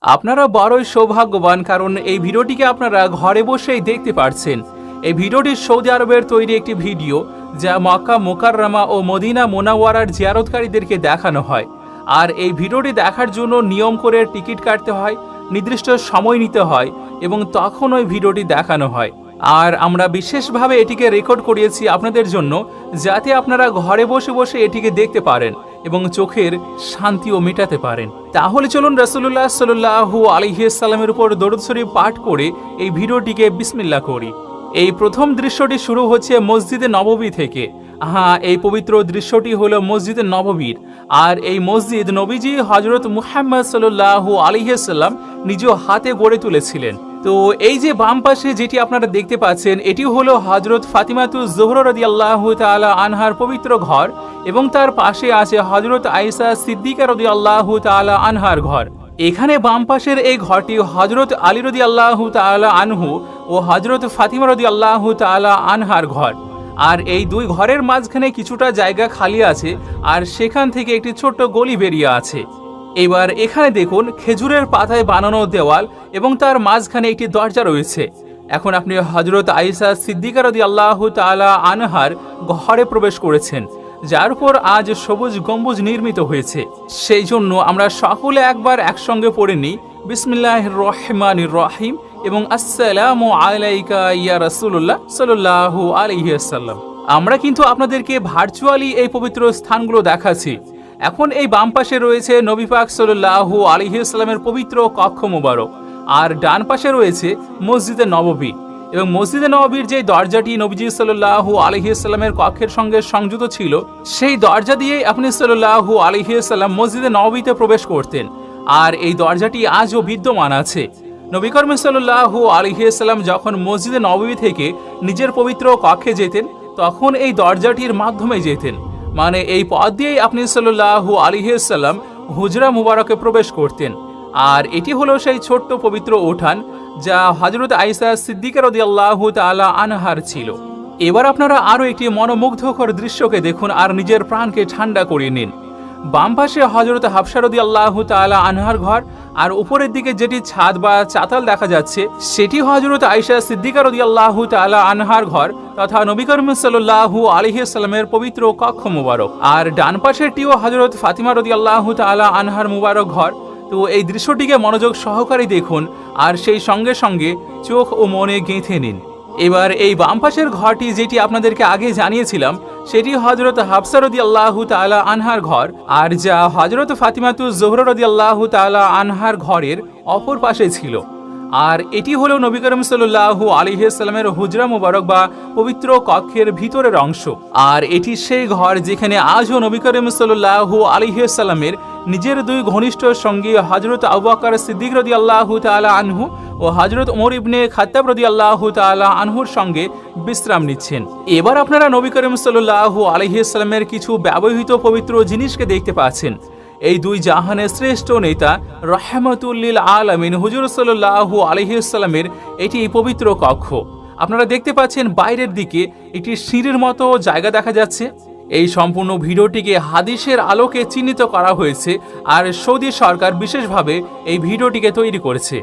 আপনারা বড়ই সৌভাগ্যবান, কারণ এই ভিডিওটিকে আপনারা ঘরে বসেই দেখতে পারছেন। এই ভিডিওটি সৌদি আরবের তৈরি একটি ভিডিও, যা মক্কা মুকাররমা ও মদিনা মুনাওয়ারার জিয়ারতকারীদেরকে দেখানো হয়। আর এই ভিডিওটি দেখার জন্য নিয়ম করে টিকিট কাটতে হয়, নির্দিষ্ট সময় নিতে হয় এবং তখন ওই ভিডিওটি দেখানো হয়। আর আমরা বিশেষভাবে এটিকে রেকর্ড করিয়েছি আপনাদের জন্য, যাতে আপনারা ঘরে বসে বসে এটিকে দেখতে পারেন এবং চোখের শান্তিও মেটাতে পারেন। তাহলে চলুন রাসূলুল্লাহ সাল্লাল্লাহু আলাইহি সাল্লামের উপর দরুদ শরীফ পাঠ করে এই ভিডিওটিকে বিসমিল্লাহ করি। এই প্রথম দৃশ্যটি শুরু হচ্ছে মসজিদে নববী থেকে। হ্যাঁ, এই পবিত্র দৃশ্যটি হলো মসজিদে নববীর। আর এই মসজিদ নবীজি হযরত মুহাম্মদ সাল্লাল্লাহু আলাইহি সাল্লাম নিজ হাতে গড়ে তুলেছিলেন। তো এই যে বাম পাশে যেটি আপনারা দেখতে পাচ্ছেন, এটি হলো হযরত ফাতিমাতুজ জোহরা রাদিয়াল্লাহু তাআলা আনহার পবিত্র ঘর, এবং তার পাশে আছে হযরত আয়েশা সিদ্দিকা রাদিয়াল্লাহু তাআলা আনহার ঘর। এখানে বাম পাশের এই ঘরটি হযরত আলী রাদিয়াল্লাহু তাআলা আনহু ও হযরত ফাতিমা রাদিয়াল্লাহু তাআলা আনহার ঘর। আর এই দুই ঘরের মাঝখানে কিছুটা জায়গা খালি আছে, আর সেখান থেকে একটি ছোট্ট গলি বেরিয়ে আছে। এবার এখানে দেখুন, খেজুরের পাতায় বানানো দেওয়াল এবং তার মাঝখানে একটি দরজা রয়েছে। এখন আপনি হযরত আয়েশা সিদ্দিকা রাদিয়াল্লাহু তাআলা আনহার ঘরে প্রবেশ করেছেন, যার উপর আজ সবুজ গম্বুজ নির্মিত হয়েছে। সেই জন্য আমরা সকলে একবার একসঙ্গে পড়ে নিই বিসমিল্লাহির রহমানির রহিম এবং আসসালামু আলাইকা ইয়া রাসূলুল্লাহ সাল্লাল্লাহু আলাইহি ওয়াসাল্লাম। আমরা কিন্তু আপনাদেরকে ভার্চুয়ালি এই পবিত্র স্থানগুলো দেখাচ্ছি। এখন এই বাম পাশে রয়েছে নবী পাক সাল্লাল্লাহু আলাইহি ওয়াসাল্লামের পবিত্র কক্ষ মোবারক, আর ডান পাশে রয়েছে মসজিদে নববী। এবং মসজিদে নববীর যে দরজাটি নবীজি সাল্লাল্লাহু আলাইহি ওয়াসাল্লামের কক্ষের সঙ্গে সংযুক্ত ছিল, সেই দরজা দিয়েই আপনি সাল্লাল্লাহু আলাইহি ওয়াসাল্লাম মসজিদে নববীতে প্রবেশ করতেন। আর এই দরজাটি আজও বিদ্যমান আছে। নবী করিম সাল্লাল্লাহু আলাইহি ওয়াসাল্লাম যখন মসজিদে নববী থেকে নিজের পবিত্র কক্ষে যেতেন, তখন এই দরজাটির মাধ্যমে যেতেন, মানে এই পথ দিয়েই আপনি সাল্লাল্লাহু আলাইহি ওয়াসাল্লাম হুজরা মুবারকে প্রবেশ করতেন। আর এটি হলো সেই ছোট্ট পবিত্র উঠান, যা হযরত আয়েশা সিদ্দিকা রাদিয়াল্লাহু তাআলা আনহার ছিল। এবার আপনারা আরও একটি মনোমুগ্ধকর দৃশ্যকে দেখুন আর নিজের প্রাণকে ঠান্ডা করিয়ে নিন। বাম পাশে হযরত হাফসা রাদিয়াল্লাহু তাআলা আনহার ঘর, আর উপরের দিকে যেটি ছাদ বা চাতাল দেখা যাচ্ছে, সেটি হযরত আয়েশা সিদ্দিকা রাদিয়াল্লাহু তাআলা আনহার ঘর তথা নবী করিম সাল্লাল্লাহু আলাইহি ওয়াসাল্লামের পবিত্র কক্ষ মোবারক। আর ডান পাশেরটিও হযরত ফাতিমা রাদিয়াল্লাহু তাআলা আনহার মুবারক ঘর। তো এই দৃশ্যটিকে মনোযোগ সহকারে দেখুন আর সেই সঙ্গে সঙ্গে চোখ ও মনে গেঁথে নিন। এবার এই বাম পাশের ঘরটি, যেটি আপনাদেরকে আগে জানিয়েছিলাম, সেটি হযরত হাফসা রাদিয়াল্লাহু তাআলা আনহার ঘর, আর যা হযরত ফাতিমাতুজ জোহরা রাদিয়াল্লাহু তাআলা আনহার ঘরের অপর পাশে ছিল। আর এটি হলো নবী করিম সাল্লাল্লাহু আলাইহি ওয়াসাল্লামের হুজরা মুবারক বা পবিত্র কক্ষের ভিতরের অংশ। আর এটি সেই ঘর যেখানে আজও নবী করিম সাল্লাল্লাহু আলাইহি ওয়াসাল্লামের নিজের দুই ঘনিষ্ঠ সঙ্গী হযরত আবু বকর সিদ্দিক রাদিয়াল্লাহু তাআলা আনহু ও হযরত ওমর ইবনে খাত্তাব রাদিয়াল্লাহু তাআলা আনহুর সঙ্গে বিশ্রাম নিচ্ছেন। এবার আপনারা নবী করিম সাল্লাল্লাহু আলাইহি ওয়াসাল্লামের কিছু ব্যবহৃত পবিত্র জিনিসকে দেখতে পাচ্ছেন। এই দুই জাহানের শ্রেষ্ঠ নেতা রাহমাতুল লিল আলামিন হুজুর সাল্লাল্লাহু আলাইহি ওয়াসাল্লামের এটি পবিত্র কক্ষ। আপনারা দেখতে পাচ্ছেন বাইরের দিকে একটি সিঁড়ির মতো জায়গা দেখা যাচ্ছে। এই সম্পূর্ণ ভিডিওটিকে হাদিসের আলোকে চিহ্নিত করা হয়েছে, আর সৌদি সরকার বিশেষভাবে এই ভিডিওটিকে তৈরি করেছে।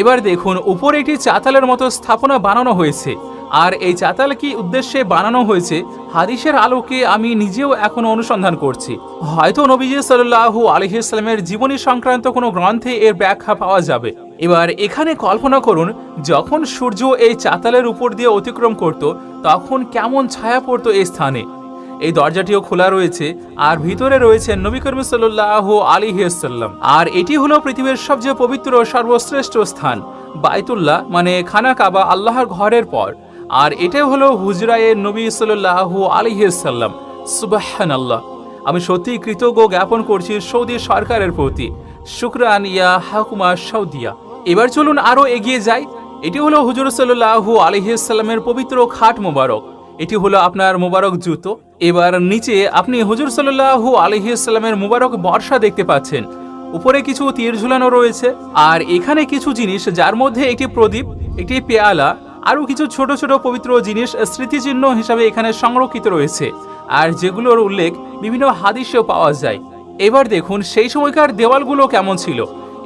এবার দেখুন, উপরে একটি চাতালের মতো স্থাপনা বানানো হয়েছে। আর এই চাতাল কি উদ্দেশ্যে বানানো হয়েছে, হাদিসের আলোকে আমি নিজেও এখনো অনুসন্ধান করছি। হয়তো নবীজি সাল্লাল্লাহু আলাইহি ওয়াসাল্লামের জীবনী সংক্রান্ত কোনো গ্রন্থে এর ব্যাখ্যা পাওয়া যাবে। এবার এখানে কল্পনা করুন, যখন সূর্য এই চাতালের উপর দিয়ে অতিক্রম করত, তখন কেমন ছায়া পড়তো এই স্থানে। এই দরজাটিও খোলা রয়েছে, আর ভিতরে রয়েছে নবী করিম সাল্লাল্লাহু আলাইহি ওয়াসাল্লাম। আর এটি হলো পৃথিবীর সবচেয়ে পবিত্র সর্বশ্রেষ্ঠ স্থান বাইতুল্লাহ, মানে খানা কাবা, আল্লাহর ঘরের পর। আর এটাই হলো হুজরায়ে নবী সাল্লাল্লাহু আলাইহি ওয়াসাল্লাম। সুবহানাল্লাহ, আমি সত্যিই কৃতজ্ঞ জ্ঞাপন করছি সৌদি সরকারের প্রতি। শুকরান ইয়া হাকুমা সৌদিয়া। এবার চলুন আরো এগিয়ে যাই। এটি হলো হুজুর সাল্লাল্লাহু আলাইহি ওয়াসাল্লামের পবিত্র খাট মোবারক। এটি হলো আপনার মোবারক জুতো। এবার নিচে আপনি হুজুর সাল্লাল্লাহু আলাইহি ওয়াসাল্লামের মোবারক বর্ষা দেখতে পাচ্ছেন। উপরে কিছু তীর ঝুলানো রয়েছে, আর এখানে কিছু জিনিস, যার মধ্যে একটি প্রদীপ, একটি পেয়ালা, আরও কিছু ছোট ছোট পবিত্র জিনিস স্মৃতিচিহ্ন হিসাবে এখানে সংরক্ষিত রয়েছে, আর যেগুলোর উল্লেখ বিভিন্ন হাদিসেও পাওয়া যায়। এবার দেখুন সেই সময়কার দেওয়ালগুলো কেমন ছিল।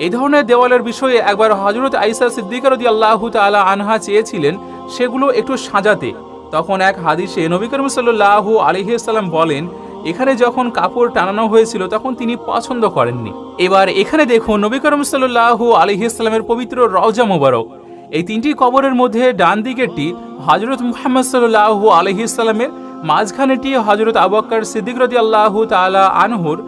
এই ধরনের দেওয়ালের বিষয়ে একবার হযরত আয়েশা সিদ্দিকা রাদিয়াল্লাহু তাআলা আনহা চেয়েছিলেন সেগুলো একটু সাজাতে। তখন এক হাদিসে নবী করিম সাল্লাল্লাহু আলাইহি ওয়াসাল্লাম বলেন, এখানে যখন কাপড় টানানো হয়েছিল তখন তিনি পছন্দ করেননি। এবার এখানে দেখুন নবী করিম সাল্লাল্লাহু আলাইহি ওয়াসাল্লামের পবিত্র রওজা মোবারক। এই তিনটি কবরের মধ্যে ডান দিকেরটি হযরত মুহাম্মদ সাল্লাল্লাহু আলাইহি ওয়াসাল্লামের, মাঝখানেটি হযরত আবু বকর সিদ্দিক রাদিয়াল্লাহু তাআলা আনহুর,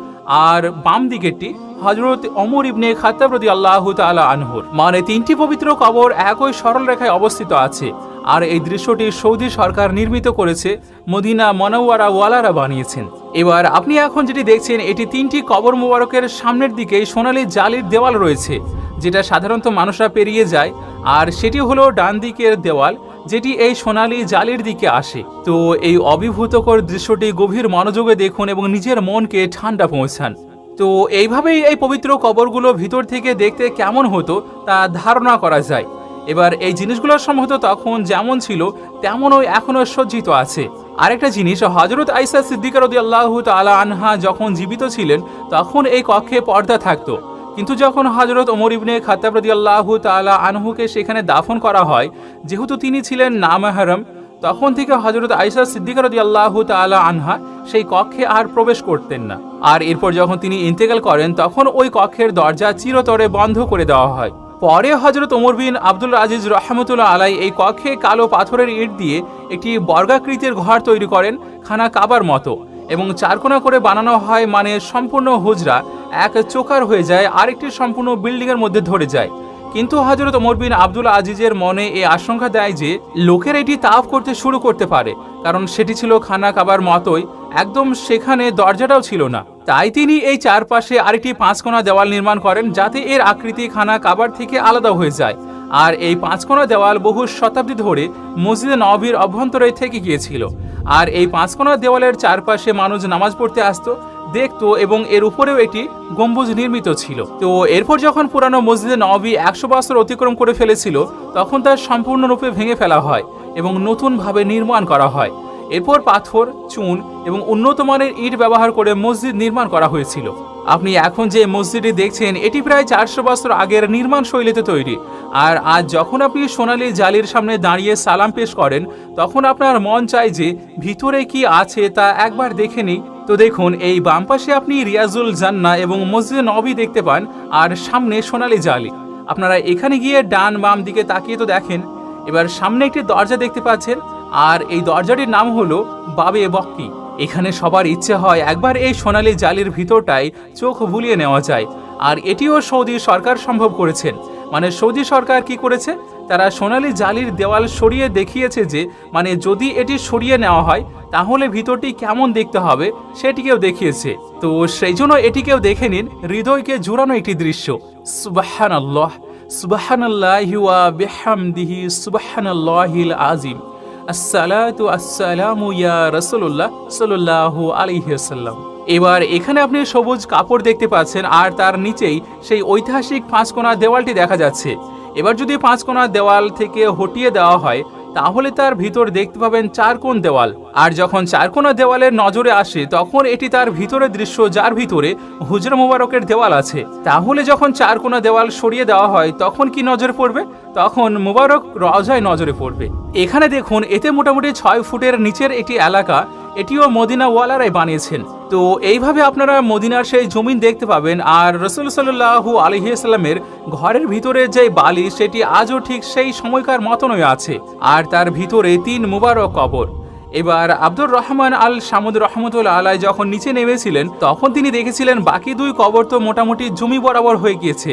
আর বাম দিকেরটি হযরত ওমর ইবনে খাত্তাব রাদিয়াল্লাহু তাআলা আনহুর। মানে তিনটি পবিত্র কবর একই সরল রেখায় অবস্থিত আছে। আর এই দৃশ্যটি সৌদি সরকার নির্মিত করেছে, মদিনা মুনাওয়ারা ওয়ালারা বানিয়েছেন। এবার আপনি এখন যেটি দেখছেন এটি তিনটি কবর মোবারকের সামনের দিকে সোনালী জালির দেওয়াল রয়েছে, যেটা সাধারণত মানুষরা পেরিয়ে যায়, আর সেটি হলো ডান দিকের দেওয়াল যেটি এই সোনালী জালির দিকে আসে। তো এই অভিভূতকর দৃশ্যটি গভীর মনোযোগে দেখুন এবং নিজের মনকে ঠান্ডা পৌঁছান। তো এইভাবেই এই পবিত্র কবরগুলো ভিতর থেকে দেখতে কেমন হতো তা ধারণা করা যায়। এবার এই জিনিসগুলো সম্ভবত তখন যেমন ছিল তেমনই এখনো সজ্জিত আছে। আরেকটা জিনিস, হযরত আয়েশা সিদ্দিকা রাদিয়াল্লাহু তাআলা আনহা যখন জীবিত ছিলেন তখন এই কক্ষে পর্দা থাকতো, কিন্তু যখন হযরত ওমর ইবনে খাত্তাব রাদিয়াল্লাহু তাআলা আনহুকে সেখানে দাফন করা হয়, যেহেতু তিনি ছিলেন নামাহরম, তখন থেকে হযরত আয়েশা সিদ্দিকা রাদিয়াল্লাহু তাআলা আনহা সেই কক্ষে আর প্রবেশ করতেন না। আর এরপর যখন তিনি ইন্তেকাল করেন তখন ওই কক্ষের দরজা চিরতরে বন্ধ করে দেওয়া হয়। পরে হযরত ওমর বিন আব্দুল আজিজ রাহমাতুল্লাহ আলাই এই কক্ষে কালো পাথরের ইট দিয়ে একটি বর্গাকৃতির ঘর তৈরি করেন, খানা কাবার মতো, এবং চারকোনা করে বানানো হয়। মানে সম্পূর্ণ হুজরা এক চোকার হয়ে যায়, আরেকটি সম্পূর্ণ বিল্ডিংয়ের মধ্যে ধরে যায়। কিন্তু হযরত ওমর বিন আব্দুল আজিজের মনে এই আশঙ্কা দেয় যে লোকের এটি তাওয়াফ করতে শুরু করতে পারে, কারণ সেটি ছিল খানা কাবার মতোই, একদম সেখানে দরজাটাও ছিল না। তাই তিনি এই চারপাশে আরেকটি পাঁচকোনা দেওয়াল নির্মাণ করেন যাতে এর আকৃতি খানা কাবার থেকে আলাদা হয়ে যায়। আর এই পাঁচকোনা দেওয়াল বহু শতাব্দী ধরে মসজিদে নববীর অভ্যন্তরে থেকে গিয়েছিল। আর এই পাঁচকোনা দেওয়ালের চারপাশে মানুষ নামাজ পড়তে আসতো, দেখতো, এবং এর উপরেও একটি গম্বুজ নির্মিত ছিল। তো এরপর যখন পুরানো মসজিদে নববী 100 বছর অতিক্রম করে ফেলেছিল তখন তার সম্পূর্ণরূপে ভেঙে ফেলা হয় এবং নতুনভাবে নির্মাণ করা হয়। এরপর পাথর, চুন এবং উন্নত মানের ইট ব্যবহার করে মসজিদ নির্মাণ করা হয়েছিল। আপনি এখন যে মসজিদটি দেখছেন এটি প্রায় 400 বছর আগের নির্মাণ শৈলীতে তৈরি। আর আজ যখন আপনি সোনালী জালির সামনে দাঁড়িয়ে সালাম পেশ করেন তখন আপনার মন চায় যে ভিতরে কি আছে তা একবার দেখে নিই। তো দেখুন, এই বাম পাশে আপনি রিয়াজুল জান্নাহ এবং মসজিদে নববী দেখতে পান, আর সামনে সোনালী জালি। আপনারা এখানে গিয়ে ডান বাম দিকে তাকিয়ে তো দেখেন। এবার সামনে একটি দরজা দেখতে পাচ্ছেন, আর এই দরজাটির নাম হলো বাবে বক্কি। এখানে সবার ইচ্ছে হয় একবার এই সোনালী জালির ভিতরটাই চোখ বুলিয়ে নেওয়া যায়। আর এটিও সৌদি সরকার সম্ভব করেছেন। মানে সৌদি সরকার কি করেছে, তারা সোনালী জালির দেওয়াল সরিয়ে দেখিয়েছে যে মানে যদি এটি সরিয়ে নেওয়া হয় তাহলে ভিতরটি কেমন দেখতে হবে সেটিকেও দেখিয়েছে। তো সেই জন্য এটিকেও দেখে নিন, হৃদয়কে জুড়ানো একটি দৃশ্য। সুবহানাল্লাহ, সুবহানাল্লাহি ওয়া বিহামদিহি, সুবহানাল্লাহিল আযীম। আসসালাতু আসসালামু ইয়া রাসূলুল্লাহ সাল্লাল্লাহু আলাইহি ওয়াসাল্লাম। এবার এখানে আপনি সবুজ কাপড় দেখতে পাচ্ছেন, আর তার নিচেই সেই ঐতিহাসিক পাঁচকোনা দেওয়ালটি দেখা যাচ্ছে। এবার যদি পাঁচকোনা দেওয়াল থেকে হটিয়ে দেওয়া হয় তাহলে তার ভিতর দেখতে পাবেন চারকোণ দেওয়াল। আর যখন চারকোনা দেওয়ালের নজরে আসে তখন এটি তার ভিতরের দৃশ্য, যার ভিতরে হুজরা মোবারকের দেওয়াল আছে। তাহলে যখন চারকোনা দেওয়াল সরিয়ে দেওয়া হয় তখন কি নজরে পড়বে? তখন মুবারক রওজায় নজরে পড়বে। এখানে দেখুন, এতে মোটামুটি 6 ফুটের নিচের একটি এলাকা, এটিও মদিনা ওয়ালারাই বানিয়েছেন। তো এইভাবে আপনারা মদিনার সেই জমিন দেখতে পাবেন। আর রাসূল সাল্লাল্লাহু আলাইহি ওয়াসাল্লামের ঘরের ভিতরে যে বালি সেটি আজও ঠিক সেই সময়কার মতনই আছে, আর তার ভিতরে 3 মুবারক কবর। এবার আব্দুর রহমান আল সামুদ রহমতুল্লাহ আলাই যখন নিচে নেমেছিলেন তখন তিনি দেখেছিলেন বাকি 2 কবর তো মোটামুটি জমি বরাবর হয়ে গিয়েছে,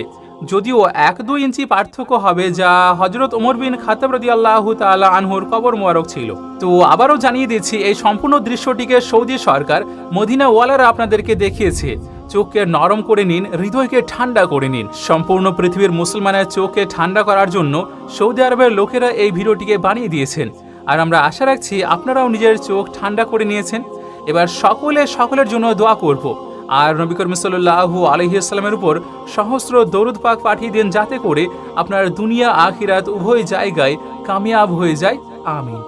যদিও 1-2 ইঞ্চি পার্থক্য হবে, যা হযরত ওমর বিন খাত্তাব রাদিয়াল্লাহু তাআলা আনহুর কবর মোবারক ছিল। তো আবারও জানিয়ে দিচ্ছি, এই সম্পূর্ণ দৃশ্যটিকে সৌদি সরকার মদিনা ওয়ালারা আপনাদেরকে দেখিয়েছে। চোখকে নরম করে নিন, হৃদয়কে ঠান্ডা করে নিন। সম্পূর্ণ পৃথিবীর মুসলমানের চোখকে ঠান্ডা করার জন্য সৌদি আরবের লোকেরা এই ভিডিওটিকে বানিয়ে দিয়েছেন। আর আমরা আশা রাখছি আপনারাও নিজের চোখ ঠান্ডা করে নিয়েছেন। এবার সকলের জন্য দোয়া করব। আর নবী করিম সাল্লাল্লাহু আলাইহি ওয়াসাল্লামের উপর সহস্র দরুদ পাক পাঠিয়ে দেন যাতে করে আপনার দুনিয়া আখিরাত উভয় জায়গায় কামিয়াব হয়ে যায়। আমিন।